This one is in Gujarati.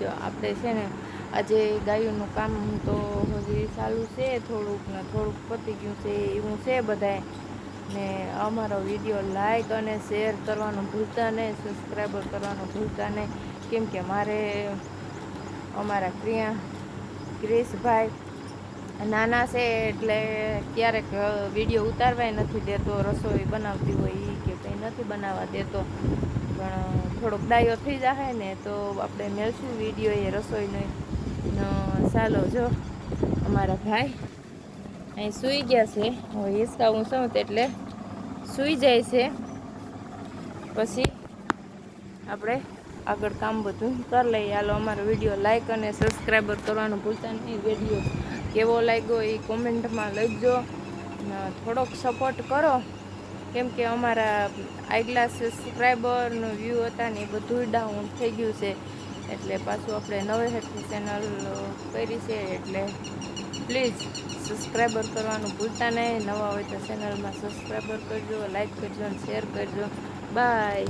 જો આપણે છે ને આજે ગાયોનું કામ તો હજી ચાલુ છે, થોડુંક ને થોડુંક પતી ગયું છે એવું છે બધાય. ને અમારો વિડીયો લાઈક અને શેર કરવાનું ભૂલતા નહીં, સબસ્ક્રાઈબર કરવાનું ભૂલતા નહીં. કેમ કે મારે અમારા ક્રિશભાઈ નાના છે એટલે ક્યારેક વિડીયો ઉતારવાય નથી દેતો. રસોઈ બનાવતી હોય એ કે કંઈ નથી બનાવવા દેતો. પણ થોડોક ડાયો થઈ જાય ને તો આપણે મેળશું વિડીયો એ રસોઈનો. ચાલો જો અમારા ભાઈ અહીં સૂઈ ગયા છે. હવે હિસકા હું શું એટલે સૂઈ જાય છે. પછી આપણે આગળ કામ બધું કરી લઈએ. હાલો અમારો વિડીયો લાઈક અને સબસ્ક્રાઈબર કરવાનું ભૂલતા નહીં. વિડીયો કેવો લાગ્યો એ કોમેન્ટમાં લખજો. થોડોક સપોર્ટ કરો, કેમ કે અમારા આગલા સબસ્ક્રાઈબરનો વ્યૂ હતા ને એ બધું ડાઉન થઈ ગયું છે. એટલે પાછું આપણે નવે હેઠી ચેનલ કરી છે. એટલે પ્લીઝ સબસ્ક્રાઈબર કરવાનું ભૂલતા નહીં. નવા હોય તો ચેનલમાં સબસ્ક્રાઈબર કરજો, લાઈક કરજો અને શેર કરજો. બાય.